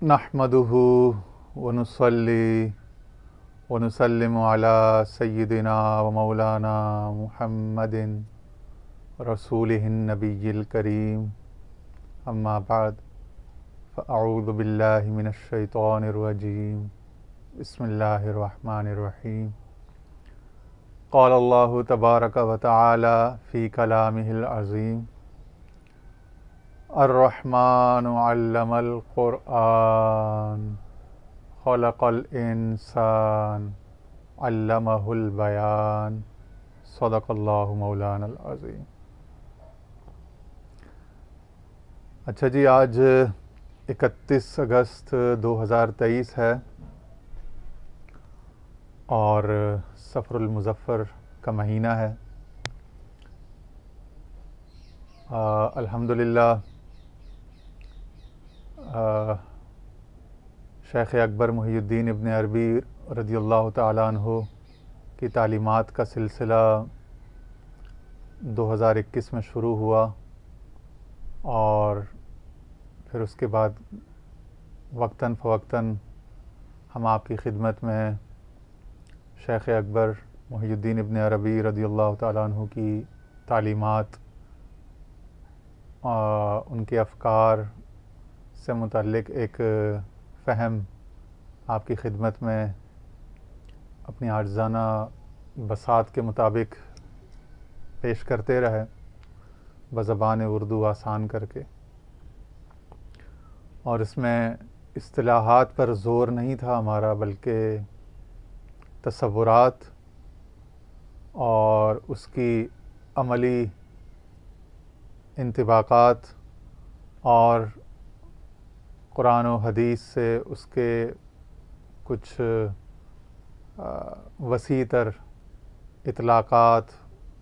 नहमदुहु व नुसल्ली व नुसल्लिमु अला सय्यिदिना व मौलाना मुहम्मदिन रसूलिहिन नबिय्यिल करीम। अम्मा बाद फ़अऊज़ु बिल्लाहि मिनश शैतानिर रजीम। बिस्मिल्लाहिर रहमानिर रहीम। क़ाल अल्लाहु तबारक व तआला फ़ी कलामिहिल अज़ीम। अर्रहमानु अल्लमल क़ुरआन ख़लक़ल इंसान अल्लमहुल बयान। सदक़ल्लाहु मौलानल अज़ीम। अच्छा जी, आज 31 अगस्त 2023 है और सफ़रुल मुज़फ़्फ़र का महीना है। अल्हम्दुलिल्लाह शेख़ अकबर मुहियुद्दीन इब्न अरबी रज़ियल्लाहु ताला अन्हु की तालीमात का सिलसिला 2021 में शुरू हुआ और फिर उसके बाद वक्तन फ़वक्तन हम आपकी खिदमत में शेख़ अकबर मुहियुद्दीन इब्न अरबी रज़ियल्लाहु ताला अन्हु की तालीमात, उनके अफ़कार से मुतल्लिक़ एक फ़हम आपकी खिदमत में अपनी आज़ाना बसात के मुताबिक पेश करते रहे, बज़बान उर्दू आसान करके। और इसमें इस्तिलाहात पर ज़ोर नहीं था हमारा, बल्कि तसव्वुरात और उसकी अमली इंतिबाकात और कुरान व हदीस से उसके कुछ वसीतर इतलाक़ात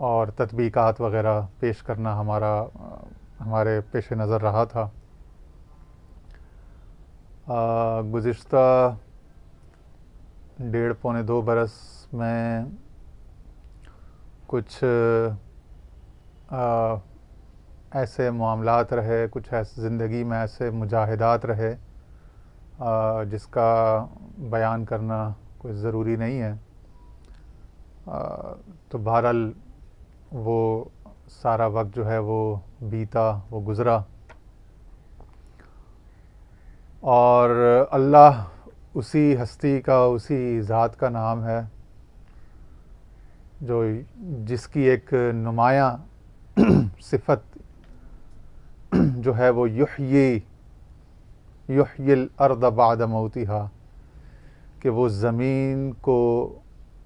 और तत्बीकात वग़ैरह पेश करना हमारे पेश नज़र रहा था। गुज़िश्ता 1.5-2 बरस में कुछ ऐसे मामलात रहे, कुछ ऐसे ज़िंदगी में ऐसे मुजाहिदात रहे जिसका बयान करना कोई ज़रूरी नहीं है। तो बहरहाल वो सारा वक्त जो है वो बीता, वो गुज़रा और अल्लाह उसी हस्ती का, उसी ज़ात का नाम है जो जिसकी एक नुमायाँ सिफ़त जो है वो युह्यिल अर्द बाद मौतिहा, कि वो ज़मीन को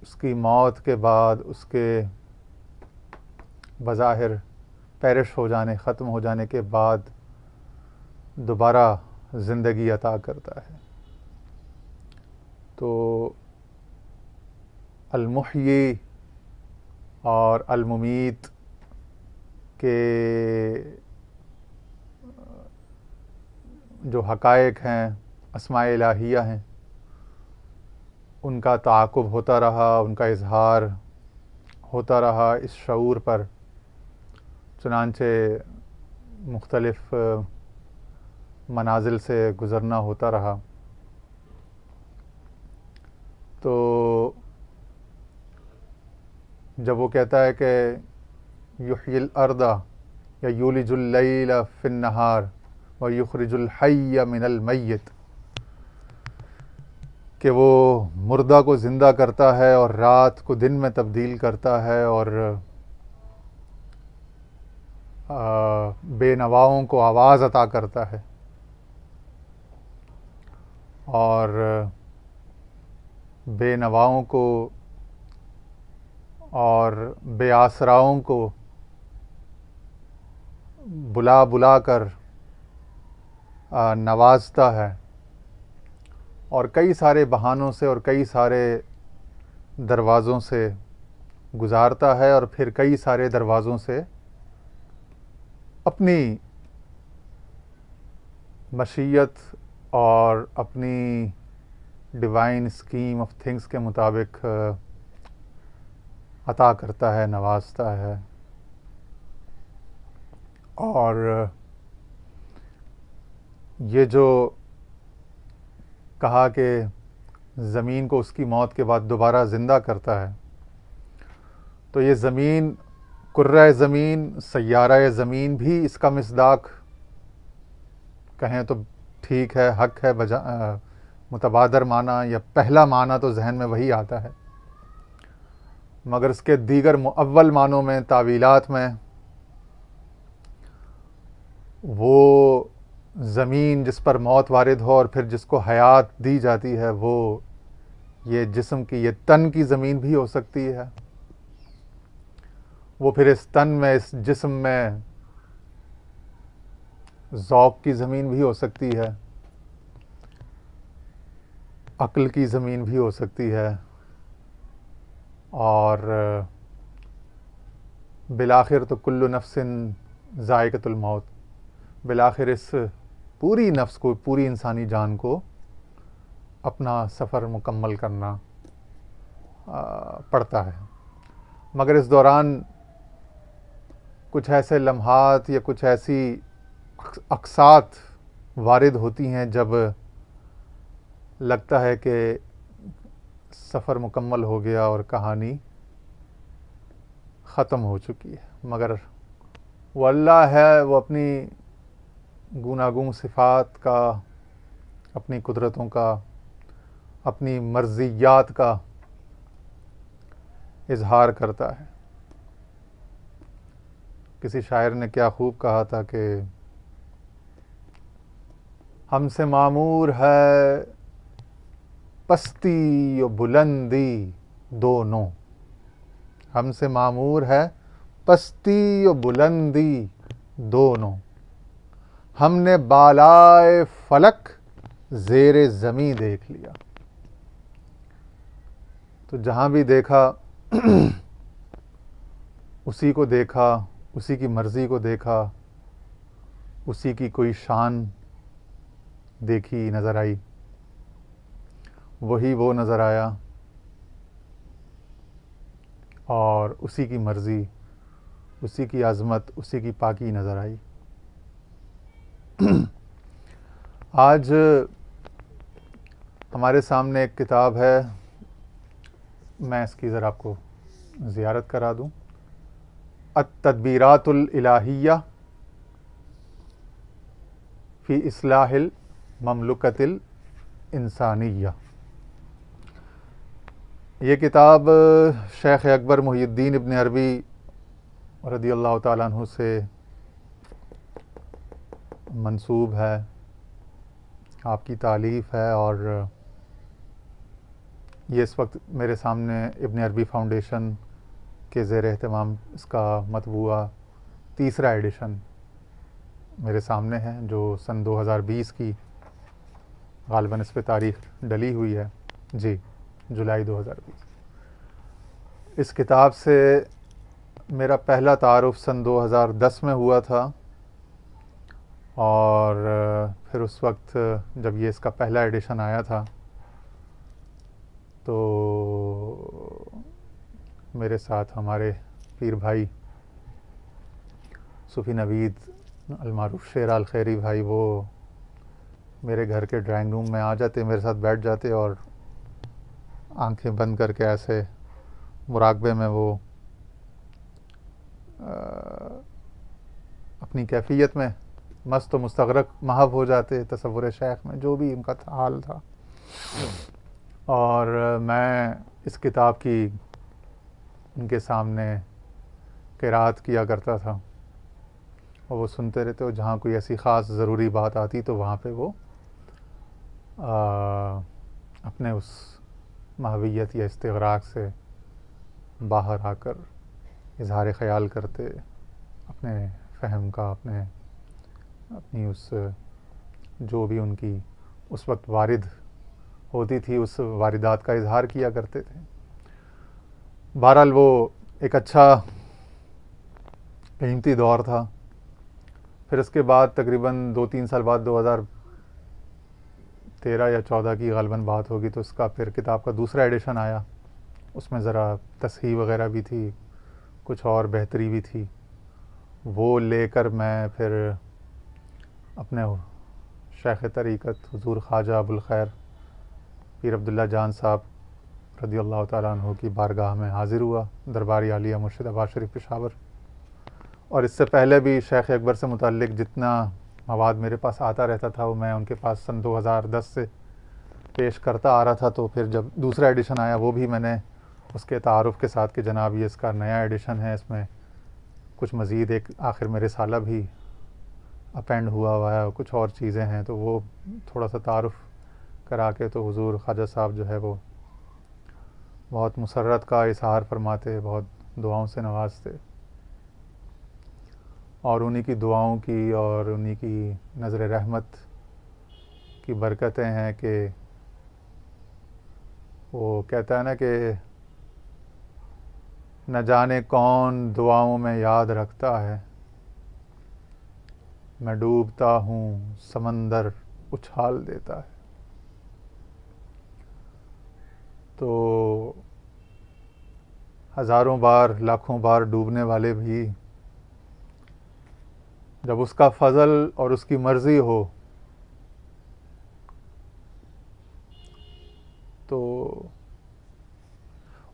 उसकी मौत के बाद, उसके बज़ाहिर पेरिश हो जाने, ख़त्म हो जाने के बाद दोबारा ज़िंदगी अता करता है। तो अल-मुह्यी और अल-मुमीत के जो हक़ाइक़ हैं, अस्माए इलाहिया हैं, उनका ताक़ुब होता रहा, उनका इज़हार होता रहा इस शऊर पर। चुनांचे मुख्तलिफ़ मनाज़िल से गुज़रना होता रहा। तो जब वो कहता है कि युह्यिल अर्दा या यूलिजुल लैला फिन नहार व युखरिजुल हय्य मिनल मय्यित, कि वो मुर्दा को ज़िंदा करता है और रात को दिन में तब्दील करता है और बेनवाओं को आवाज़ अता करता है और बेनवाओं को और बेआसराओं को बुला बुला कर नवाजता है और कई सारे बहानों से और कई सारे दरवाज़ों से गुज़ारता है और फिर कई सारे दरवाज़ों से अपनी मशीयत और अपनी डिवाइन स्कीम ऑफ थिंग्स के मुताबिक अता करता है, नवाजता है। और ये जो कहा कि ज़मीन को उसकी मौत के बाद दोबारा ज़िंदा करता है, तो ये ज़मीन, कुर्रा ज़मीन, सय्यारा ज़मीन भी इसका मिस्दाक कहें तो ठीक है, हक है। मुतबादर माना या पहला माना तो जहन में वही आता है, मगर इसके दीगर मुअव्वल मानों में, तावीलात में, वो ज़मीन जिस पर मौत वारिद हो और फिर जिसको हयात दी जाती है, वो ये जिस्म की, ये तन की ज़मीन भी हो सकती है। वो फिर इस तन में, इस जिस्म में ज़ौक़ की ज़मीन भी हो सकती है, अक्ल की ज़मीन भी हो सकती है, और बिलाखिर तो कुल्लु नफ्सिन ज़ाइक़तुल मौत, बिलाखिर इस पूरी नफ्स को, पूरी इंसानी जान को अपना सफ़र मुकम्मल करना पड़ता है। मगर इस दौरान कुछ ऐसे लम्हात या कुछ ऐसी अक्सात वारिद होती हैं जब लगता है कि सफ़र मुकम्मल हो गया और कहानी ख़त्म हो चुकी है। मगर वो अल्लाह है, वो अपनी गुनागुन सिफ़ात का, अपनी कुदरतों का, अपनी मर्ज़ियात का इजहार करता है। किसी शायर ने क्या खूब कहा था कि हमसे मामूर है पस्ती और बुलंदी दोनों, हमसे मामूर है पस्ती और बुलंदी दोनों, हमने बालाए फलक ज़ेरे ज़मीं देख लिया। तो जहाँ भी देखा उसी को देखा, उसी की मर्ज़ी को देखा, उसी की कोई शान देखी, नज़र आई, वही वो नज़र आया, और उसी की मर्ज़ी, उसी की आज़मत, उसी की पाकी नज़र आई। आज हमारे सामने एक किताब है, मैं इसकी ज़रा आपको ज़ियारत करा दूँ। अत-तदबीरातुल इलाहिया फ़ी इस्लाहिल ममलुकतिल इंसानिया। ये किताब शेख अकबर मुहियुद्दीन इब्न अरबी रदियल्लाहु ताला अन्हु से मंसूब है, आपकी तालीफ़ है, और ये इस वक्त मेरे सामने इब्न अरबी फ़ाउंडेशन के ज़ेर एहतमाम इसका मतबूआ तीसरा एडिशन मेरे सामने है, जो सन 2020 की गालिबन इस पर तारीख़ डली हुई है, जी, जुलाई 2020। इस किताब से मेरा पहला तारुफ़ सन 2010 में हुआ था, और फिर उस वक्त जब ये इसका पहला एडिशन आया था तो मेरे साथ हमारे पीर भाई सूफ़ी नवीद अलमारूफ़ शेर अल खैरी भाई, वो मेरे घर के ड्राइंग रूम में आ जाते, मेरे साथ बैठ जाते और आंखें बंद करके ऐसे मुराकबे में वो अपनी कैफियत में मस्त व मुस्तग़रक़ महव हो जाते, तसव्वुर शेख में, जो भी उनका हाल था। और मैं इस किताब की उनके सामने क़िराअत किया करता था, और वो सुनते रहते, और जहाँ कोई ऐसी ख़ास ज़रूरी बात आती तो वहाँ पे वो अपने उस महवियत या इस्तिग़राक़ से बाहर आकर इज़हार ख़याल करते, अपने फ़हम का, अपनी उस जो भी उनकी उस वक्त वारिद होती थी, उस वारिदात का इज़हार किया करते थे। बहरहाल वो एक अच्छा कीमती दौर था। फिर इसके बाद तकरीबन 2-3 साल बाद 2013 या 14 की गालिबन बात होगी, तो उसका फिर किताब का दूसरा एडिशन आया। उसमें ज़रा तसहीह वग़ैरह भी थी, कुछ और बेहतरी भी थी। वो लेकर मैं फिर अपने शेख तरीक़त हुज़ूर ख्वाजा अबुल खैर पीर अब्दुल्ला जान साहब रज़ियल्लाहु ताला अन्हु की बारगाह में हाज़िर हुआ, दरबारी आलिया मुर्शिदाबाद शरीफ पेशावर। और इससे पहले भी शेख अकबर से मुताल्लिक़ जितना मवाद मेरे पास आता रहता था वो मैं उनके पास सन 2010 से पेश करता आ रहा था। तो फिर जब दूसरा एडिशन आया वो भी मैंने उसके तारुफ़ के साथ कि जनाब ये इसका नया एडिशन है, इसमें कुछ मज़ीद एक आखिर में रिसाला भी अपेंड हुआ है और कुछ और चीज़ें हैं, तो वो थोड़ा सा तारुफ़ करा के तो हुज़ूर ख्वाजा साहब जो है वो बहुत मुसर्रत का इज़हार फरमाते, बहुत दुआओं से नवाजते। और उन्हीं की दुआओं की और उन्हीं की नज़र रहमत की बरकतें हैं कि वो कहता है ना कि न जाने कौन दुआओं में याद रखता है, मैं डूबता हूँ समंदर उछाल देता है। तो हज़ारों बार लाखों बार डूबने वाले भी जब उसका फ़ज़ल और उसकी मर्ज़ी हो तो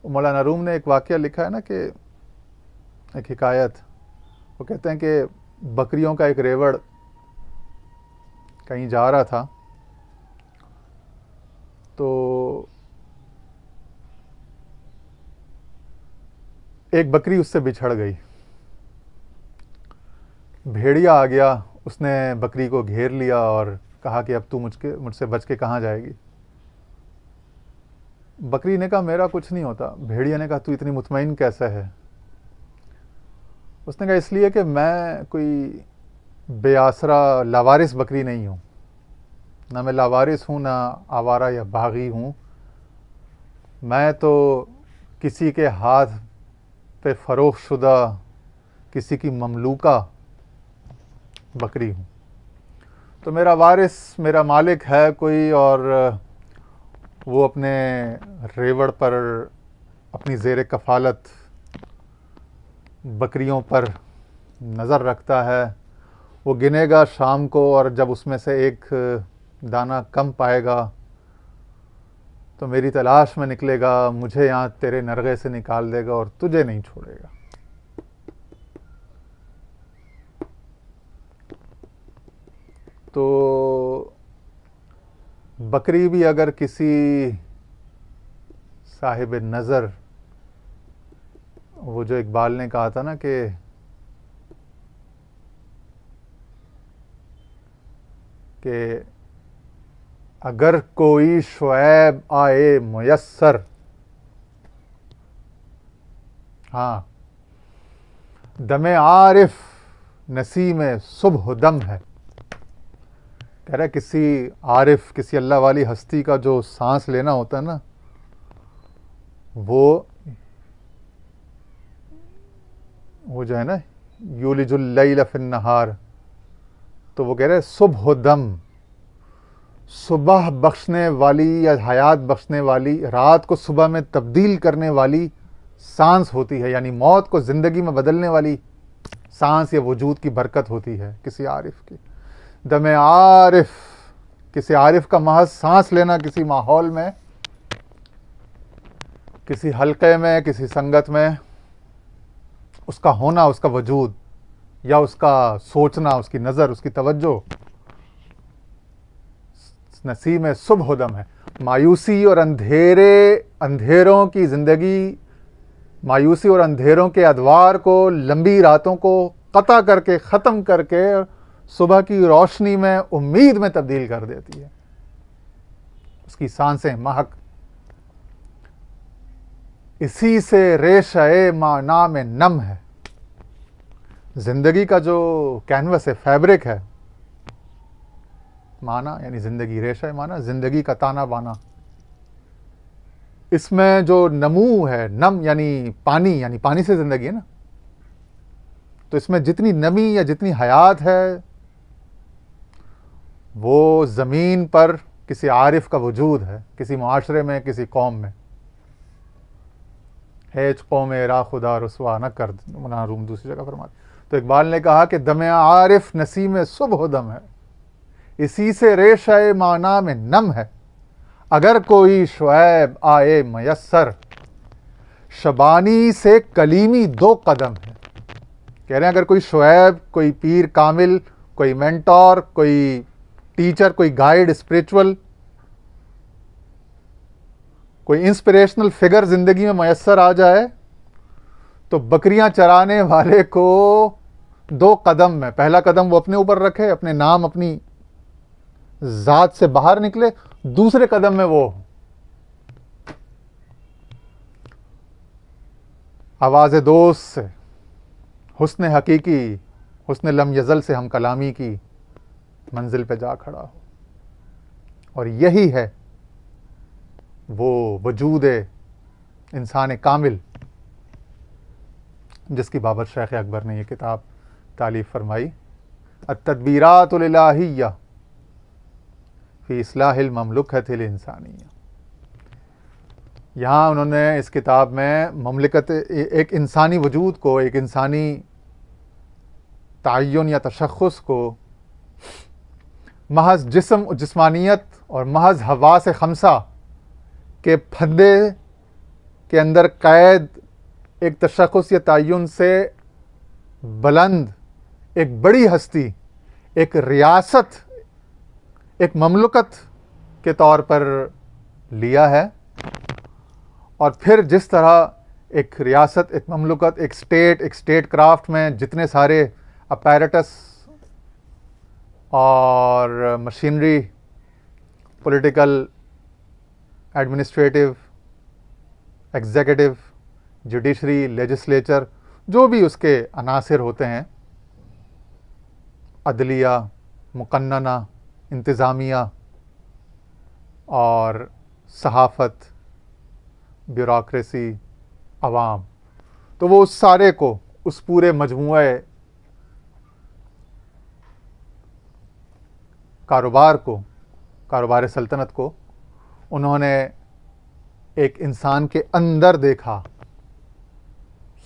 मौलाना रूम ने एक वाक़या लिखा है ना कि एक हिकायत, वो कहते हैं कि बकरियों का एक रेवड़ कहीं जा रहा था, तो एक बकरी उससे बिछड़ गई। भेड़िया आ गया, उसने बकरी को घेर लिया और कहा कि अब तू मुझसे बच के कहाँ जाएगी। बकरी ने कहा मेरा कुछ नहीं होता। भेड़िया ने कहा तू इतनी मुतमईन कैसे है? उसने कहा इसलिए कि मैं कोई बेआसरा लावारिस बकरी नहीं हूँ, ना मैं लावारिस हूँ, ना आवारा या बागी हूँ। मैं तो किसी के हाथ पे फ़रोख्त शुदा किसी की ममलूका बकरी हूँ। तो मेरा वारिस, मेरा मालिक है कोई, और वो अपने रेवड़ पर अपनी ज़ेर कफ़ालत बकरियों पर नज़र रखता है। वो गिनेगा शाम को, और जब उसमें से एक दाना कम पाएगा तो मेरी तलाश में निकलेगा, मुझे यहाँ तेरे नरगे से निकाल देगा और तुझे नहीं छोड़ेगा। तो बकरी भी अगर किसी साहिब नज़र, वो जो इकबाल ने कहा था ना कि अगर कोई शुएब आए मुयस्सर, हाँ दमे आरिफ नसीम सुबह दम है। कह रहा किसी आरिफ, किसी अल्लाह वाली हस्ती का जो सांस लेना होता है ना, वो जो है ना यूलिजुल लैल फिन नहार, तो वो कह रहे सुबह दम, सुबह बख्शने वाली या हयात बख्शने वाली, रात को सुबह में तब्दील करने वाली सांस होती है, यानी मौत को ज़िंदगी में बदलने वाली सांस या वजूद की बरकत होती है किसी आरिफ की। दमे आरिफ, किसी आरिफ का महज सांस लेना किसी माहौल में, किसी हल्के में, किसी संगत में, उसका होना, उसका वजूद या उसका सोचना, उसकी नज़र, उसकी तवज्जो नसीम सुबह दम है। मायूसी और अंधेरों की ज़िंदगी, मायूसी और अंधेरों के अदवार को, लंबी रातों को कता करके, ख़त्म करके सुबह की रोशनी में, उम्मीद में तब्दील कर देती है। उसकी सांसें, महक, इसी से रेशे माना में नम है। जिंदगी का जो कैनवस है, फैब्रिक है, माना यानी जिंदगी, रेशा माना जिंदगी का ताना बाना, इसमें जो नमू है, नम यानी पानी से जिंदगी है ना, तो इसमें जितनी नमी या जितनी हयात है वो ज़मीन पर किसी आरिफ का वजूद है, किसी मुआशरे में, किसी कौम में। हेज कौम रा खुदा रुसवा न कर, मौलाना रूम दूसरी जगह फरमाते। तो इकबाल ने कहा कि दमे आरिफ नसीम सुबह दम है, इसी से रेशा माना में नम है। अगर कोई शुएब आए मयस्सर, शबानी से कलीमी 2 कदम है। कह रहे हैं अगर कोई शुएब, कोई पीर कामिल, कोई मेंटोर, कोई टीचर, कोई गाइड स्पिरिचुअल, कोई इंस्पिरेशनल फिगर जिंदगी में मयस्सर आ जाए तो बकरियां चराने वाले को 2 कदम में, पहला कदम वो अपने ऊपर रखे, अपने नाम, अपनी जात से बाहर निकले, दूसरे कदम में वो आवाज़ दोस्त से, हुस्न हकीकी, हुस्न लम यज़ल से हम कलामी की मंजिल पे जा खड़ा हो। और यही है वो वजूद इंसान कामिल जिसकी बाबत शेख अकबर ने ये किताब तालीफ फरमाई, अत-तदबीरातुल इलाहिय्या फी इस्लाहिल ममलुकतिल इंसानिय्या। यहाँ उन्होंने इस किताब में ममलिकत, एक इंसानी वजूद को, एक इंसानी ताय्युन या तशख़्ख़ुस को महज जिस्म, जिस्मानियत और महज हवास खमसा के फंदे के अंदर कैद एक तशख़्ख़ुस या ताय्युन से बुलंद एक बड़ी हस्ती, एक रियासत, एक ममलुकत के तौर पर लिया है। और फिर जिस तरह एक रियासत, एक ममलुकत, एक स्टेट क्राफ्ट में जितने सारे अपैरेटस और machinery, political, administrative, executive, judiciary, legislature, जो भी उसके अनासिर होते हैं, अदलिया, मुकन्नना, इंतज़ामिया और सहाफ़त, ब्यूरोक्रेसी, अवाम, तो वो उस सारे को, उस पूरे मजमूए कारोबार को, कारोबार सल्तनत को उन्होंने एक इंसान के अंदर देखा।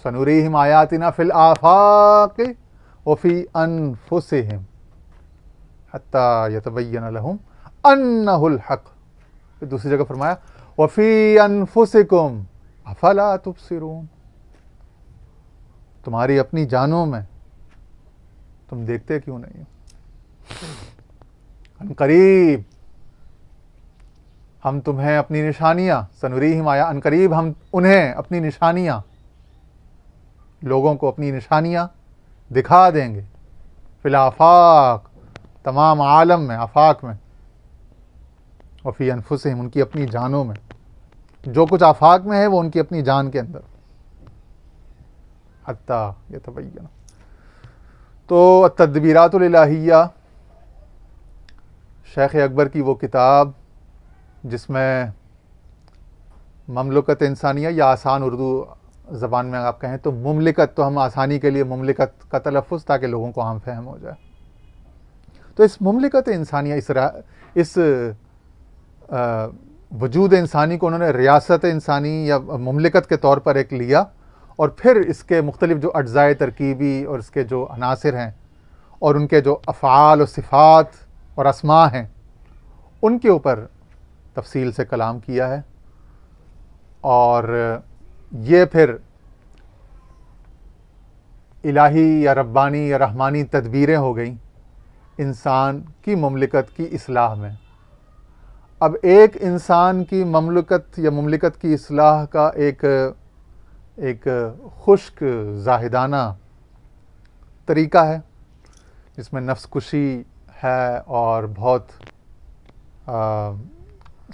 सनुरीहिम आयातिना फिल आफाक़ि व फ़ी अनफुसिहिम हत्ता यतबय्यन लहुम अन्नहुल हक़। फिर दूसरी जगह फरमाया व फ़ी अनफुसिकुम अफ़ला तुबसिरून, तुम्हारी अपनी जानों में तुम देखते क्यों नहीं हो। अनकरीब हम तुम्हें अपनी निशानियां, सनुरीहिम आया, अनकरीब हम उन्हें अपनी निशानियां, लोगों को अपनी निशानियां दिखा देंगे। फिल आफाक, तमाम आलम में, आफाक में, और फी अनफुसिहिम, उनकी अपनी जानों में, जो कुछ आफाक में है वो उनकी अपनी जान के अंदर। हत्ता यतबय्यन, तो तदबीरातुल इलाहिय्या शेख अकबर की वो किताब जिसमें ममलुकत इंसानिया, या आसान उर्दू ज़बान में आप कहें तो मुमलिकत, तो हम आसानी के लिए मुमलिकत का तलफ़ुज़ ताकि लोगों को आम फहम हो जाए। तो इस मुमलिकत इंसानिया, इस वजूद इंसानी को उन्होंने रियासत इंसानी या मुमलिकत के तौर पर एक लिया, और फिर इसके मुख्तलिफ जो अज्ज़ाए तरकीबी और इसके जो अनासिर हैं और उनके जो अफ़आल और सिफ़ात और अस्मा हैं, उनके ऊपर तफसील से कलाम किया है। और ये फिर इलाही या रब्बानी या रहमानी तदबीरें हो गई इंसान की मुमलिकत की इस्लाह में। अब एक इंसान की ममलुकत या मुमलिकत की इस्लाह का एक खुश्क जाहिदाना तरीका है जिसमें नफ्सकुशी है और बहुत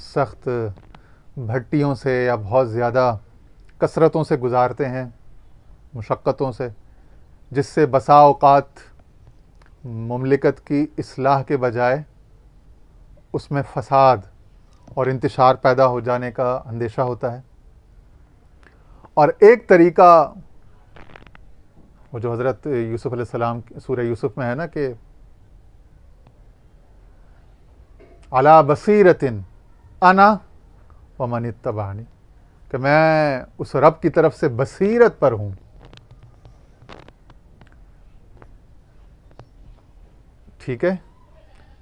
सख्त भट्टियों से या बहुत ज़्यादा कसरतों से गुज़ारते हैं, मुशक्क़तों से, जिससे बसा औक़ात मुमलिकत की इस्लाह के बजाय उसमें फ़साद और इंतशार पैदा हो जाने का अंदेशा होता है। और एक तरीका वो जो हज़रत यूसुफ़ अलैहिस्सलाम सूरह यूसुफ़ में है ना कि अला बसीरतिन अना व मन इत्तबानी, कि मैं उस रब की तरफ से बसीरत पर हूँ, ठीक है,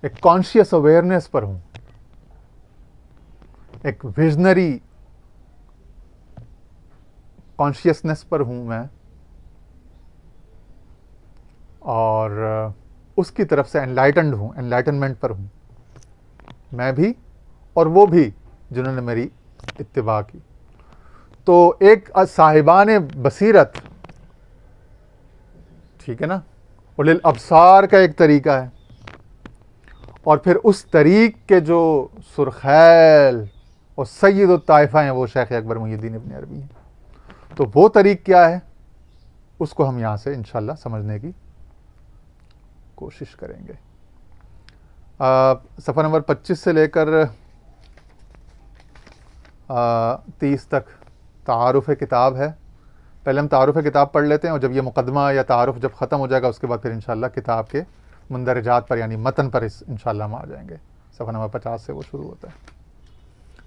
एक कॉन्शियस अवेयरनेस पर हूँ, एक विजनरी कॉन्शियसनेस पर हूँ मैं, और उसकी तरफ से एनलाइटन्ड हूँ, एनलाइटनमेंट पर हूँ मैं भी और वो भी जिन्होंने मेरी इत्तिबा की। तो एक साहिबान बसीरत, ठीक है ना, उलिल अब्सार का एक तरीका है, और फिर उस तरीक के जो सुरखैल और सैयद ताइफा हैं वो शेख अकबर मुहीउद्दीन इब्न अरबी हैं। तो वो तरीक क्या है उसको हम यहाँ से इंशाअल्लाह समझने की कोशिश करेंगे। सफ़ा नंबर 25 से लेकर 30 तक तारुफ़ किताब है। पहले हम तारुफ़ किताब पढ़ लेते हैं, और जब ये मुकदमा या तारुफ़ जब ख़त्म हो जाएगा उसके बाद फिर इंशाअल्लाह किताब के मुंदरजात पर यानी मतन पर इंशाअल्लाह हम आ जाएंगे। सफ़ा नंबर 50 से वो शुरू होता है।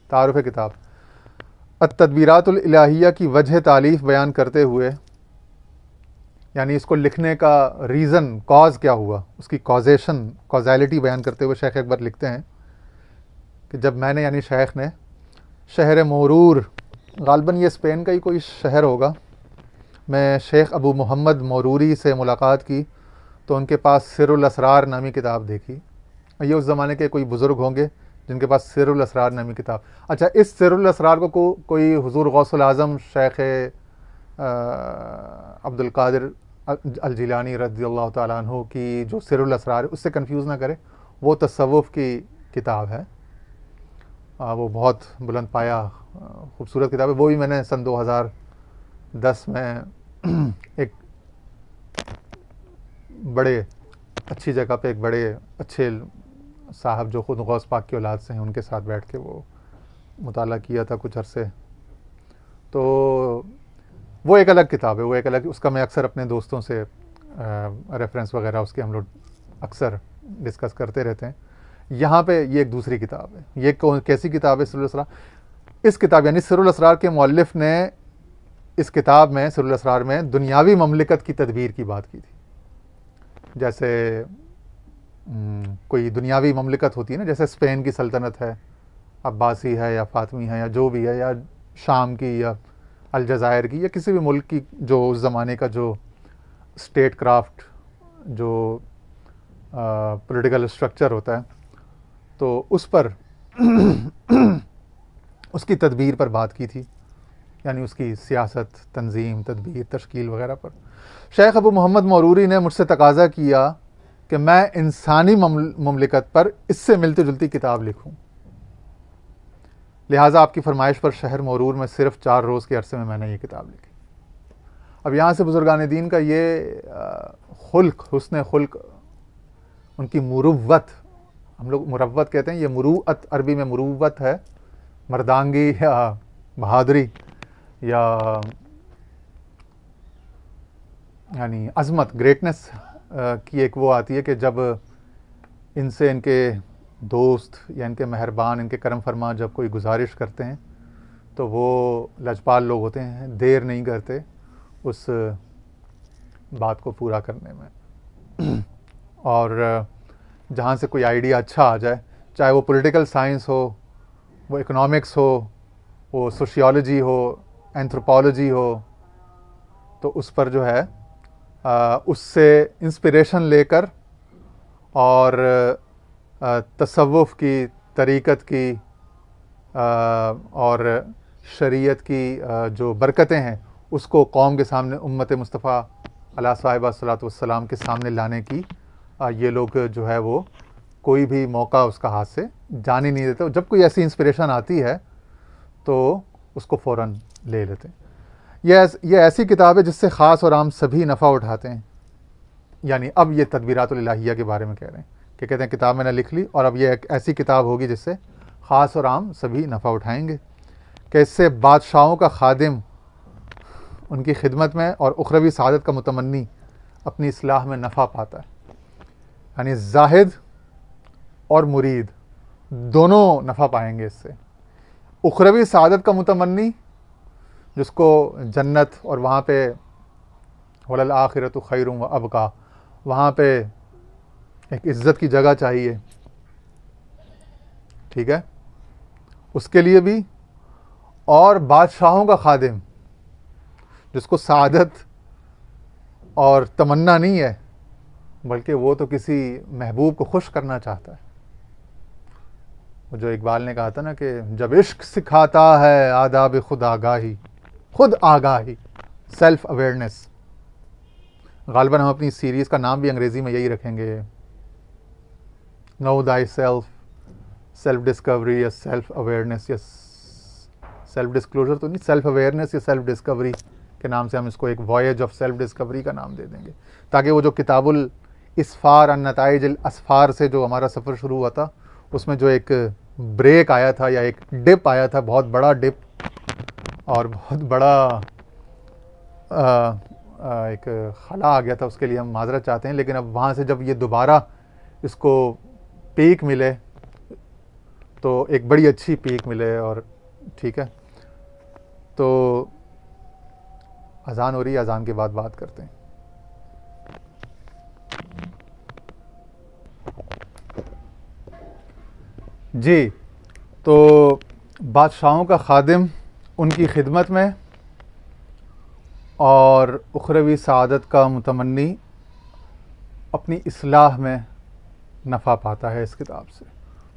तारुफ़ किताब अत-तदबीरातुल इलाहिया की वजह तालीफ़ बयान करते हुए, यानी इसको लिखने का रीज़न, कॉज क्या हुआ, उसकी कॉजेशन, कॉजैलिटी बयान करते हुए शेख अकबर लिखते हैं कि जब मैंने, यानी शेख ने, शहर मोरूर, गालबन ये स्पेन का ही कोई शहर होगा, मैं शेख अबू मोहम्मद मोरूरी से मुलाकात की तो उनके पास सिरुल असरार नामी किताब देखी। ये उस ज़माने के कोई बुज़ुर्ग होंगे जिनके पास सिरुल असरार नामी किताब। अच्छा, इस सिरुल असरार को कोई हुज़ूर गौसुल आज़म शेख अब्दुल कादिर अल जिलानी रज़ियल्लाहु ताला अन्हु की जो सिरुल असरार है उससे कंफ्यूज ना करें। वो तसव्वुफ़ की किताब है, वो बहुत बुलंद पाया खूबसूरत किताब है। वो भी मैंने सन 2010 में एक बड़े अच्छी जगह पे एक बड़े अच्छे साहब जो ख़ुद गौस पाक की औलाद से हैं उनके साथ बैठ के वो मुताला किया था कुछ अरसे। तो वो एक अलग किताब है, वो एक अलग, उसका मैं अक्सर अपने दोस्तों से रेफरेंस वगैरह उसके हम लोग अक्सर डिस्कस करते रहते हैं। यहाँ पे ये एक दूसरी किताब है। ये कैसी किताब है? सिरुल असरार। इस किताब यानी सिरुल असरार के मौलिफ ने इस किताब में, सिरुल असरार में, दुनियावी ममलिकत की तदबीर की बात की थी। जैसे कोई दुनियावी ममलिकत होती है ना, जैसे स्पेन की सल्तनत है, अब्बासी है या फातमी है या जो भी है, या शाम की या अलजायर की या किसी भी मुल्क की जो उस ज़माने का जो स्टेट क्राफ्ट, जो पॉलिटिकल स्ट्रक्चर होता है, तो उस पर उसकी तदबीर पर बात की थी, यानी उसकी सियासत, तंजीम, तदबीर, तश्कील वगैरह पर। शेख अबू मोहम्मद मोरूरी ने मुझसे तकाजा किया कि मैं इंसानी ममलिकत पर इससे मिलती जुलती किताब लिखूं। लिहाजा आपकी फरमाइश पर शहर मोरूर में सिर्फ 4 रोज़ के अरसे में मैंने ये किताब लिखी। अब यहाँ से बुजुर्गान दीन का ये खुल्क, हुस्न खुल्क, उनकी मुरुव्वत, हम लोग मुरव्वत कहते हैं, ये मुरूअत अरबी में मुरुव्वत है, मर्दांगी या बहादुरी या यानी अज़मत, ग्रेटनेस की एक वो आती है कि जब इनसे इनके दोस्त या इनके मेहरबान, इनके करम फरमा जब कोई गुजारिश करते हैं तो वो लजपाल लोग होते हैं, देर नहीं करते उस बात को पूरा करने में। और जहाँ से कोई आइडिया अच्छा आ जाए, चाहे वो पॉलिटिकल साइंस हो, वो इकोनॉमिक्स हो, वो सोशियोलॉजी हो, एंथ्रोपोलॉजी हो, तो उस पर जो है उससे इंस्पिरेशन लेकर और तसव्वुफ़ की, तरीक़त की और शरीयत की जो बरकतें हैं उसको कौम के सामने, उम्मत मुस्तफ़ा अला साहिबा सलातो वस्सलाम के सामने लाने की ये लोग जो है वो कोई भी मौका उसका हाथ से जाने नहीं देते। जब कोई ऐसी इंस्पिरेशन आती है तो उसको फ़ौरन ले लेते हैं। ये ऐसी किताब है जिससे ख़ास और आम सभी नफ़ा उठाते हैं। यानी अब ये तदबीरातुल इलाहिया के बारे में कह रहे हैं कि कहते हैं किताब मैंने लिख ली और अब ये एक ऐसी किताब होगी जिससे ख़ास और आम सभी नफ़ा उठाएंगे, कि इससे बादशाहों का खादिम उनकी खिदमत में और उखरवी सआदत का मुतमन्नी अपनी इस्लाह में नफ़ा पाता है। यानी जाहिद और मुरीद दोनों नफ़ा पाएंगे इससे। उखरवी सआदत का मुतमन्नी, जिसको जन्नत और वहाँ पे वलल आखिरतु खैरुम व अबका, वहाँ पे एक इज़्ज़त की जगह चाहिए, ठीक है, उसके लिए भी, और बादशाहों का खादिम जिसको सादत और तमन्ना नहीं है, बल्कि वो तो किसी महबूब को खुश करना चाहता है। वो जो इकबाल ने कहा था ना कि जब इश्क सिखाता है आदाब खुद आगाही, सेल्फ अवेयरनेस। गालिबन हम अपनी सीरीज़ का नाम भी अंग्रेज़ी में यही रखेंगे, no thy self, self discovery या सेल्फ अवेयरनेस, या सेल्फ डिस्क्लोजर तो नहीं, सेल्फ अवेयरनेस या सेल्फ डिस्कवरी के नाम से हम इसको एक वॉयज ऑफ सेल्फ डिस्कवरी का नाम दे देंगे, ताकि वो जो किताबुल इसफार अन नताइज असफार से जो हमारा सफ़र शुरू हुआ था, उसमें जो एक ब्रेक आया था या एक डिप आया था, बहुत बड़ा डिप और बहुत बड़ा एक खला आ गया था, उसके लिए हम माजरत चाहते हैं। लेकिन अब वहाँ से जब ये दोबारा इसको पीक मिले तो एक बड़ी अच्छी पीक मिले, और ठीक है, तो अज़ान हो रही है, अज़ान के बाद बात करते हैं। जी, तो बादशाहों का खादिम उनकी खिदमत में और उखरवी सआदत का मुतमन्नी अपनी इस्लाह में नफ़ा पाता है इस किताब से।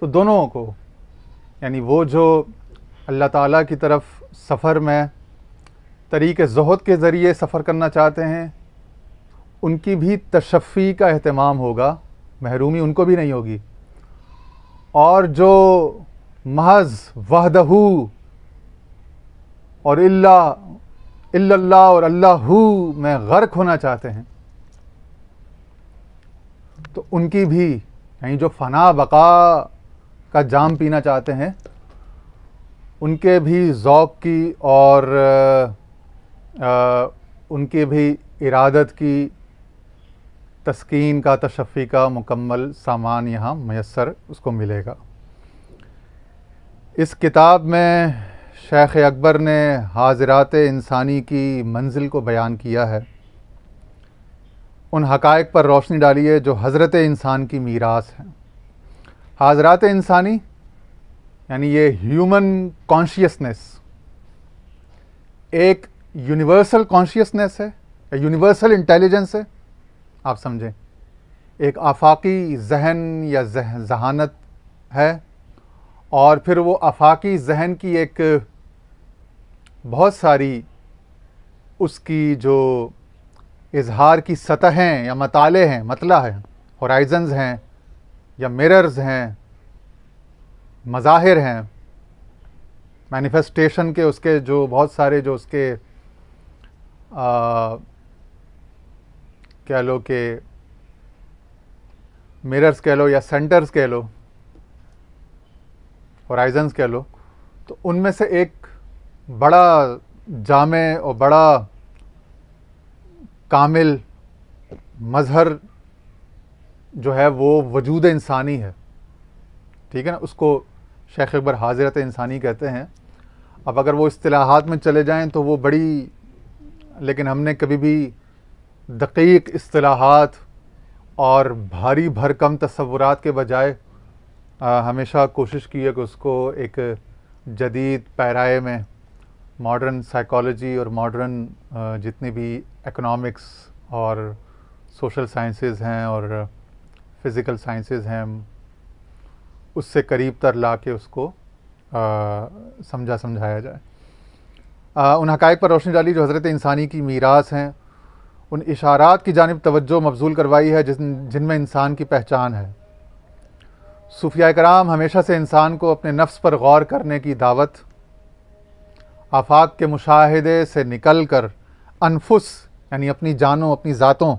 तो दोनों को, यानी वो जो अल्लाह ताला की तरफ सफ़र में तरीक़े ज़ुहद के ज़रिए सफ़र करना चाहते हैं, उनकी भी तशफ़ी का एहतमाम होगा, महरूमी उनको भी नहीं होगी। और जो महज़ वहदहू और इल्लल्लाह और अल्लाहू में गर्क होना चाहते हैं, तो उनकी भी, यानी जो फ़ना बका का जाम पीना चाहते हैं, उनके भी ज़ौक़ की और उनके भी इरादत की तस्कीन का, तशफ़ी का मुकम्मल सामान यहाँ मैसर उसको मिलेगा। इस किताब में शेख अकबर ने हाज़िरात इंसानी की मंजिल को बयान किया है, उन हक़ाइक़ पर रोशनी डाली है जो हज़रत इंसान की मीरास है। हाज़िरात इंसानी यानी ये ह्यूमन कॉन्शियसनेस एक यूनिवर्सल कॉन्शियसनेस है, यूनिवर्सल इंटेलिजेंस है, आप समझें, एक आफाकी जहन या जहानत है, और फिर वो आफाकी जहन की एक बहुत सारी उसकी जो इजहार की सतहें या मताले हैं, मतला है, होराइजन्स हैं या मिरर्स हैं, मज़ाहिर हैं, मैनिफेस्टेशन के उसके जो बहुत सारे जो उसके कह लो कि मिरर्स कह लो या सेंटर्स कह लो, होराइजन्स कह लो, तो उनमें से एक बड़ा जामे और बड़ा कामिल मज़हर जो है वो वजूद इंसानी है, ठीक है ना। उसको शेख अकबर हाज़िरत इंसानी कहते हैं। अब अगर वो इस्तिलाहात में चले जाएं तो वो बड़ी, लेकिन हमने कभी भी दक़ीक़ इस्तिलाहात और भारी भरकम तसव्वुरात के बजाय हमेशा कोशिश की है कि उसको एक जदीद पैराए में मॉडर्न साइकोलॉजी और मॉडर्न जितनी भी इकोनॉमिक्स और सोशल साइंसेस हैं और फिज़िकल साइंसेस हैं, उससे करीब तर ला के उसको समझाया जाए। उन हक़ाइक़ पर रोशनी डाली जो हज़रत इंसानी की मीरास हैं, उन इशारात की जानिब तवज्जो मबज़ूल करवाई है जिनमें इंसान की पहचान है। सूफिया कराम हमेशा से इंसान को अपने नफ्स पर गौर करने की दावत, आफाक के मुशाहिदे से निकल कर अनफुस यानी अपनी जानों, अपनी ज़ातों,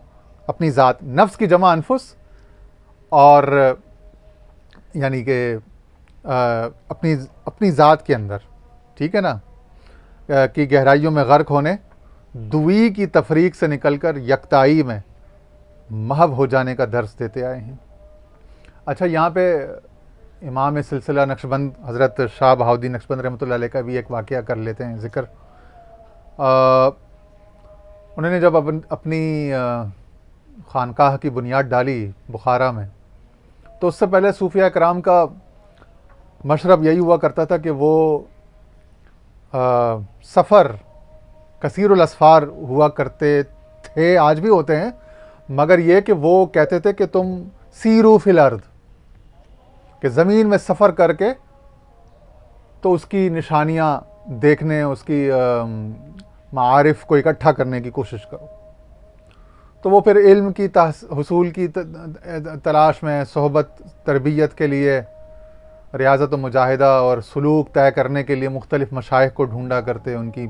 अपनी ज़ात, नफ्स की जमा अनफुस, और यानी कि अपनी ज़ात के अंदर, ठीक है ना, की गहराइयों में गर्क होने, दुई की तफरीक से निकलकर यकताई में महव हो जाने का दर्स देते आए हैं। अच्छा, यहाँ पे इमाम सिलसिला नक्शबंद हज़रत शाह बहाउद्दीन नक्शबंद रहमतुल्लाह अलैह का भी एक वाक़या कर लेते हैं ज़िक्र। उन्होंने जब अपनी खानकाह की बुनियाद डाली बुखारा में, तो उससे पहले सूफिया कराम का मशरब यही हुआ करता था कि वो सफ़र कसीरुल असफ़ार हुआ करते थे, आज भी होते हैं, मगर ये कि वो कहते थे कि तुम सीरू फिल अर्द, कि ज़मीन में सफ़र करके तो उसकी निशानियाँ देखने, उसकी मारिफ को इकट्ठा करने की कोशिश करो। तो वो फिर इल्म की हुसूल की तलाश में सोहबत तरबियत के लिए, रियाज़त व मुजाहिदा और सलूक तय करने के लिए मुख्तलिफ़ मशाइख को ढूंढा करते, उनकी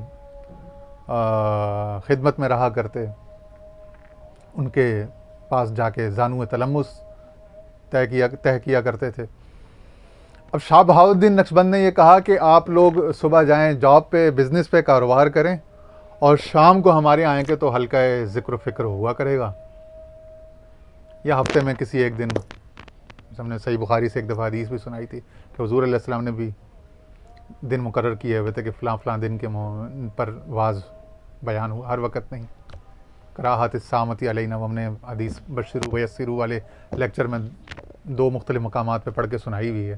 खिदमत में रहा करते, उनके पास जाके ज़ानुए तलम्मुस तय किया करते थे। अब शाह बहाउद्दीन नक्शबंद ने यह कहा कि आप लोग सुबह जाएं जॉब पे, बिज़नेस पे, कारोबार करें, और शाम को हमारे आएंगे तो हल्का ज़िक्र फ़िक्र हुआ करेगा, या हफ्ते में किसी एक दिन। हमने सही बुखारी से एक दफ़ा हदीस भी सुनाई थी कि हुज़ूर अलैहि सल्लम ने भी दिन मुकर्रर किए हुए थे कि फ़लाँ दिन के पर वाज बयान हुआ, हर वक्त नहीं। कराहत इस्सामती अलैना, हमने हदीस बशिरू व यस्सिरू वाले लेक्चर में 2 मुख्तलिफ़ मकामात पे पढ़ के सुनाई हुई है।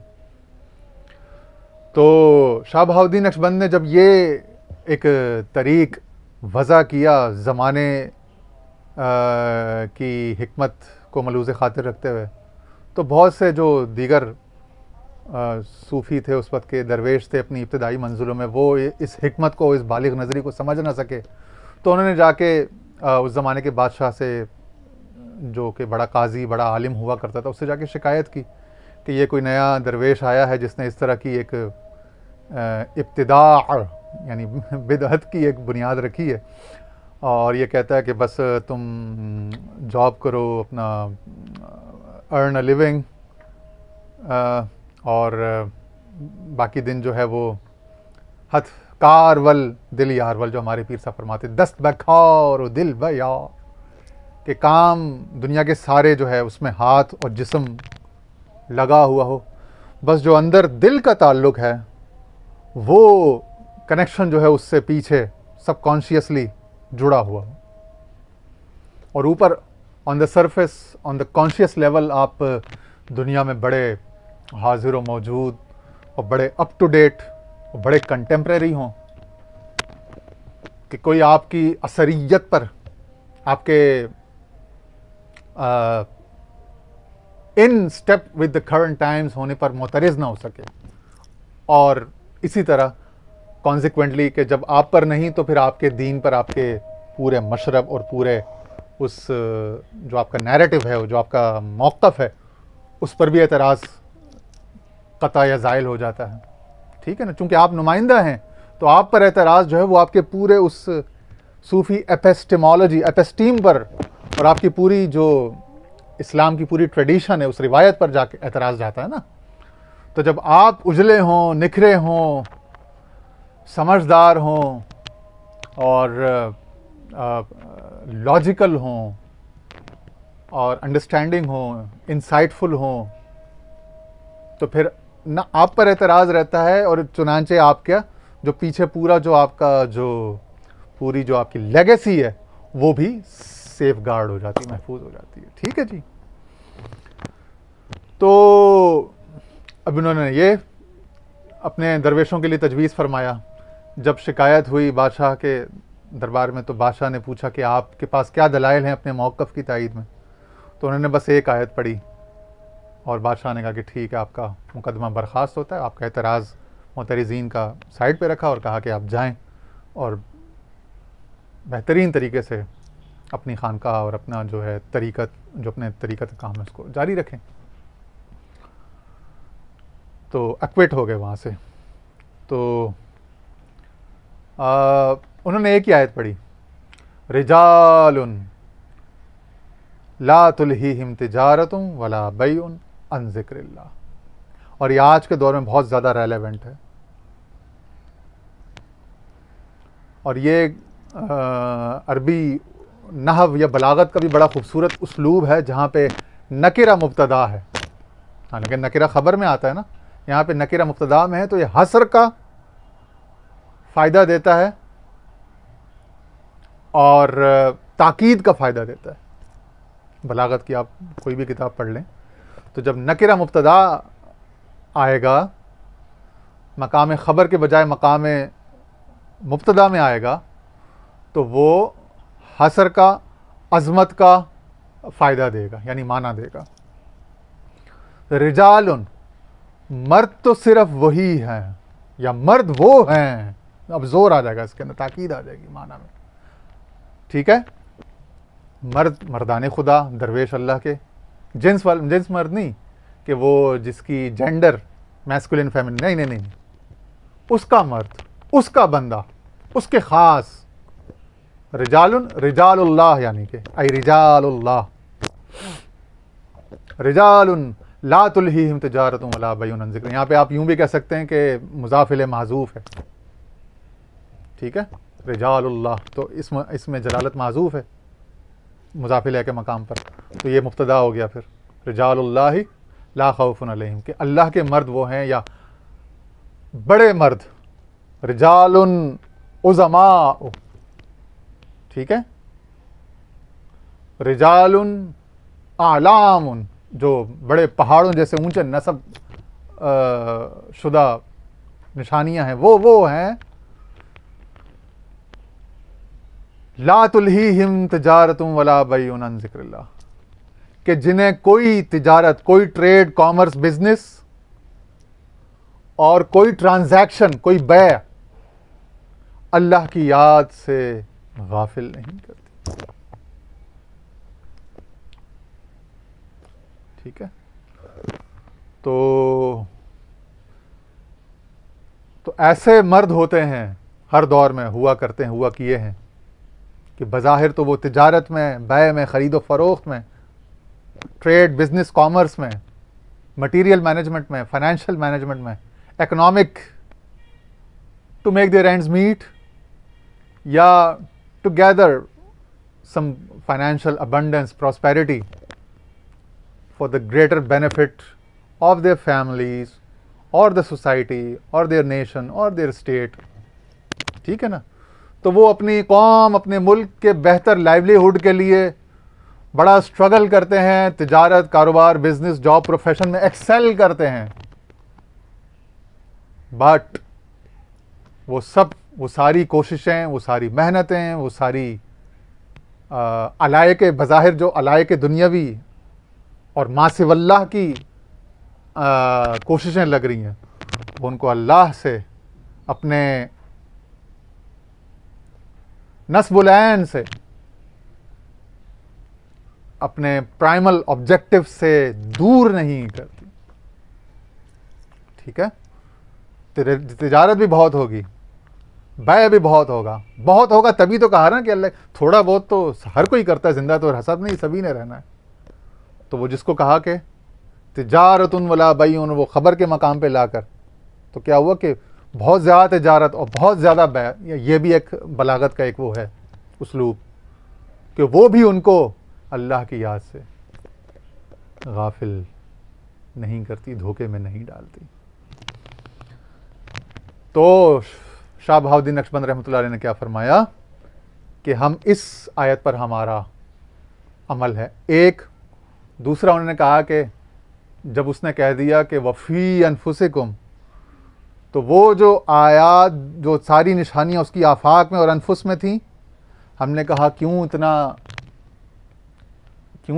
तो शाह बहाउद्दीन नक्शबंद ने जब ये एक तरीक़ वज़ा किया, ज़माने की हिकमत को मलूज़ ख़ातिर रखते हुए, तो बहुत से जो दीगर सूफ़ी थे उस वक्त के, दरवेश थे अपनी इब्तदाई मंजिलों में, वो इस हिकमत को, इस बालिग़ नज़री को समझ ना सके, तो उन्होंने जाके उस ज़माने के बादशाह से, जो कि बड़ा काजी, बड़ा आलिम हुआ करता था, उससे जाके शिकायत की कि ये कोई नया दरवेश आया है जिसने इस तरह की एक इब्तिदा यानी बिदअत की एक बुनियाद रखी है, और ये कहता है कि बस तुम जॉब करो, अपना अर्न अ लिविंग, और बाकी दिन जो है वो हथ कारवल दिल यारवल, जो हमारे पीर साहब फरमाते, दस्त बखार दिल बयार, के काम दुनिया के सारे जो है उसमें हाथ और जिस्म लगा हुआ हो, बस जो अंदर दिल का ताल्लुक़ है वो कनेक्शन जो है उससे पीछे सबकॉन्शियसली जुड़ा हुआ हो, और ऊपर on the surface, on the conscious level आप दुनिया में बड़े हाजिर व मौजूद और बड़े अप टू डेट और बड़े कंटेम्प्रेरी हों, कि कोई आपकी असरियत पर, आपके in step with the current times होने पर मुतरिज़ ना हो सके, और इसी तरह कॉन्सिक्वेंटली कि जब आप पर नहीं तो फिर आपके दीन पर, आपके पूरे मशरब और पूरे उस जो आपका नैरेटिव है, जो आपका मौक़िफ़ है, उस पर भी एतराज़ क़ता या ज़ाइल हो जाता है। ठीक है ना, चूँकि आप नुमाइंदा हैं तो आप पर एतराज़ जो है वो आपके पूरे उस सूफ़ी एपिस्टेमोलॉजी, एपिस्टीम पर, और आपकी पूरी जो इस्लाम की पूरी ट्रेडिशन है उस रिवायत पर जाके एतराज़ जाता है ना। तो जब आप उजले हों, निखरे हों, समझदार हों और लॉजिकल हों और अंडरस्टैंडिंग हों, इंसाइटफुल हों, तो फिर ना आप पर एतराज़ रहता है, और चुनांचे आपका जो पीछे पूरा जो आपका जो पूरी जो आपकी लेगेसी है वो भी सेफ गार्ड हो जाती है, महफूज हो जाती है। ठीक है जी। तो अब इन्होंने ये अपने दरवेशों के लिए तजवीज़ फरमाया। जब शिकायत हुई बादशाह के दरबार में, तो बादशाह ने पूछा कि आपके पास क्या दलाइल हैं अपने मौक़िफ़ की तायीद में। तो उन्होंने बस एक आयत पढ़ी, और बादशाह ने कहा कि ठीक है, आपका मुकदमा बर्खास्त होता है। आपका एतराज़ मुतरिज़ीन का साइड पे रखा और कहा कि आप जाएं और बेहतरीन तरीके से अपनी खानकाह और अपना जो है तरीक़त, जो अपने तरीक़त काम है उसको जारी रखें। तो एक्विट हो गए वहाँ से। तो उन्होंने एक ही आयत पढ़ी, रिजालुन ला तुल्हीहिम तिजारतुन वला बैउन अन ज़िक्रिल्लाह। और ये आज के दौर में बहुत ज़्यादा रेलेवेंट है, और ये अरबी नहव या बलागत का भी बड़ा खूबसूरत उसलूब है, जहाँ पे नकिरा मुब्तदा है। हाँ, लेकिन नकिरा ख़बर में आता है ना, यहाँ पे नकिरा मुब्तदा में है, तो ये हसर का फ़ायदा देता है और ताकीद का फ़ायदा देता है। बलागत की आप कोई भी किताब पढ़ लें, तो जब नकिरा मुब्तदा आएगा मकाम ख़बर के बजाय मकाम मुब्तदा में आएगा तो वो हसर का, अज़मत का फ़ायदा देगा, यानी माना देगा। रिजालुन, मर्द तो सिर्फ वही हैं, या मर्द वो हैं, अब जोर आ जाएगा इसके अंदर, ताकीद आ जाएगी माना में। ठीक है, मर्द मर्दाने खुदा, दरवेश अल्लाह के, जिन्स मर्द नहीं कि वो जिसकी जेंडर मैस्कुलिन फेमिनिन, नहीं नहीं नहीं, उसका मर्द, उसका बंदा, उसके खास। रिजालुन, रिजालुल्लाह, यानी कि आई रिजालुल्लाह, रिजालुन ला तुल्हीहिम तिजारतुन वला बैउन अन ज़िक्र। यहाँ पे आप यूं भी कह सकते हैं कि मुज़ाफ़िल माज़ूफ़ है। ठीक है, रिजालुल्लाह, तो इसमें जलालत माज़ूफ़ है मुज़ाफ़िल के मकाम पर, तो ये मुब्तदा हो गया। फिर रिजालुल्लाहि ला खौफुन अलैहिम, कि अल्लाह के मर्द वो हैं, या बड़े मर्द, रिजालुन उज़मा। ठीक है, रिजालुन आलामुन, जो बड़े पहाड़ों जैसे ऊंचे नसब शुदा निशानियां हैं, वो हैं। ला तुल्हीहिम तिजारतुन वला बैउन अन ज़िक्रिल्लाह, कि जिन्हें कोई तिजारत, कोई ट्रेड, कॉमर्स, बिजनेस और कोई ट्रांजैक्शन, कोई बै अल्लाह की याद से गाफिल नहीं करती। ठीक है, तो ऐसे मर्द होते हैं, हर दौर में हुआ करते हैं, हुआ किए हैं, कि बज़ाहिर तो वो तिजारत में, बै में, ख़रीदो फ़रोख्त में, ट्रेड, बिजनेस, कॉमर्स में, मटीरियल मैनेजमेंट में, फाइनेंशियल मैनेजमेंट में, economic, to make their ends meet, या to gather some financial abundance, prosperity for the greater benefit of their families or the society or their nation or their state। ठीक है ना, तो वो अपनी कौम, अपने मुल्क के बेहतर लाइवलीहुड के लिए बड़ा स्ट्रगल करते हैं, तिजारत, कारोबार, बिजनेस, जॉब, प्रोफेशन में एक्सेल करते हैं। बट वो सारी कोशिशें, वो सारी मेहनतें, वो सारी अलायके, बज़ाहिर जो अलायके दुनियावी और मासिवल्लाह की कोशिशें लग रही हैं, वो उनको अल्लाह से, अपने नस्बुल ऐन से, अपने प्राइमल ऑब्जेक्टिव से दूर नहीं करती। ठीक है, तिजारत भी बहुत होगी, बै भी बहुत होगा, तभी तो कहा ना कि अल्लाह, थोड़ा बहुत तो हर कोई करता है, जिंदा तो हसद नहीं, सभी ने रहना है। तो वो जिसको कहा कि तिजारतुन वला बैउन, वो खबर के मकाम पे लाकर, तो क्या हुआ कि बहुत ज़्यादा तिजारत और बहुत ज़्यादा बै, ये भी एक बलागत का एक वो है उसलूब, कि वो भी उनको अल्लाह की याद से गाफिल नहीं करती, धोखे में नहीं डालती। तो शाह बहाउद्दीन नक्शबंद रहमतुल्लाह अलैह ने क्या फरमाया कि हम इस आयत पर हमारा अमल है। एक दूसरा उन्होंने कहा कि जब उसने कह दिया कि वफ़ी अनफुसिकुम, तो वो जो आयात, जो सारी निशानियाँ उसकी आफाक में और अनफुस में थी, हमने कहा क्यों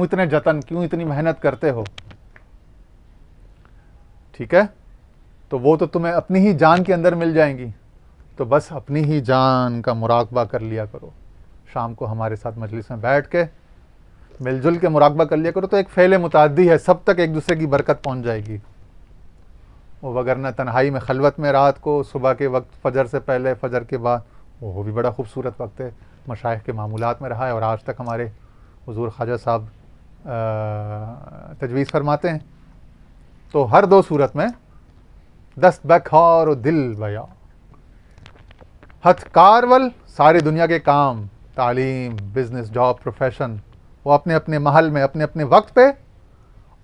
इतने जतन, क्यों इतनी मेहनत करते हो। ठीक है, तो वो तो तुम्हें अपनी ही जान के अंदर मिल जाएंगी, तो बस अपनी ही जान का मुराकबा कर लिया करो। शाम को हमारे साथ मजलिस में बैठ के मिलजुल के मुराकबा कर लिया करो, तो एक फ़ेल मुताद्दी है, सब तक एक दूसरे की बरकत पहुंच जाएगी। वो वगरना तन्हाई में, खलवत में, रात को, सुबह के वक्त, फजर से पहले, फजर के बाद, वो भी बड़ा खूबसूरत वक्त है, मशाइख के मामूलात में रहा है, और आज तक हमारे हुजूर ख्वाजा साहब तजवीज़ फरमाते हैं। तो हर दो सूरत में दस्त बखार और दिल बया, हथकारवल, सारी दुनिया के काम, तालीम, बिजनेस, जॉब, प्रोफेशन, वो अपने अपने महल में, अपने अपने वक्त पे,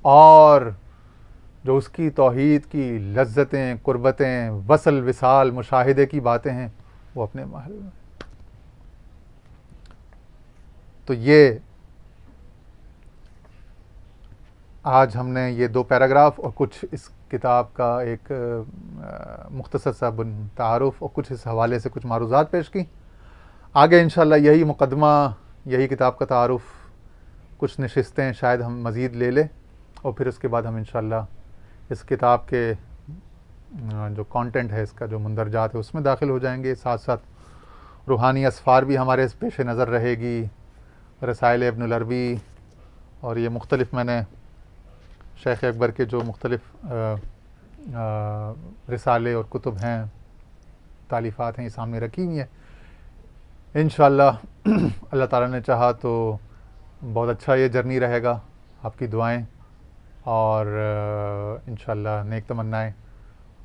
और जो उसकी तौहीद की लज्जतें, कुर्बतें, वसल विसाल, मुशाहिदे की बातें हैं, वो अपने महल में। तो ये आज हमने ये 2 पैराग्राफ और कुछ किताब का एक मुख्तसर सा तारुफ और कुछ इस हवाले से कुछ मारूज़ात पेश की। आगे इंशाअल्लाह यही मुकदमा, यही किताब का तारुफ, कुछ नशिस्तें शायद हम मज़ीद ले लें और फिर उसके बाद हम इंशाअल्लाह इस किताब के जो कंटेंट है, इसका जो मंदरजात है, उसमें दाखिल हो जाएंगे। साथ साथ रूहानी असफ़ार भी हमारे पेश नज़र रहेगी, रसाइल इब्नुल अरबी, और ये मुख्तलिफ़ मैंने शेख अकबर के जो मुख्तलिफ़ रिसाले और कुतुब हैं, तालीफ़ात हैं, ये सामने रखी हुई हैं। इंशाअल्लाह अल्लाह ताला ने चाहा तो बहुत अच्छा ये जर्नी रहेगा। आपकी दुआएं और इंशाअल्लाह नेक तमन्नाएं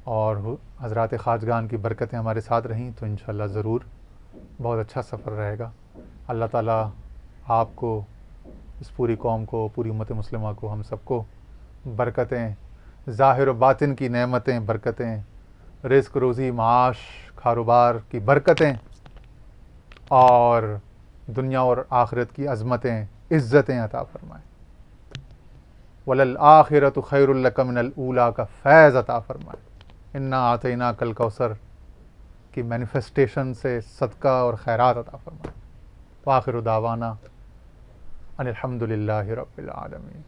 और हज़रात ख़ाजगान की बरकतें हमारे साथ रहीं तो इंशाअल्लाह ज़रूर बहुत अच्छा सफ़र रहेगा। अल्लाह ताला आपको, इस पूरी कौम को, पूरी उम्मत मुस्लिमा को, हम सबको बरकतें, ज़ाहिर व बातिन की नेमतें, बरकतें, रिज़्क़, रोज़ी, माश, कारोबार की बरकतें और दुनिया और आखिरत की अज़मतें, इज़्ज़तें अता फ़रमाएँ। वलल आखिरतु खैरुल लक मिनल ऊला का फैज़ अता फ़रमाएँ। इन्ना आतैना कल कौसर की मैनिफेस्टेशन से सदका और खैरात अता फ़रमाएँ। व आखिरु दावाना अनिल हम्दुलिल्लाहि रब्बिल आलमीन।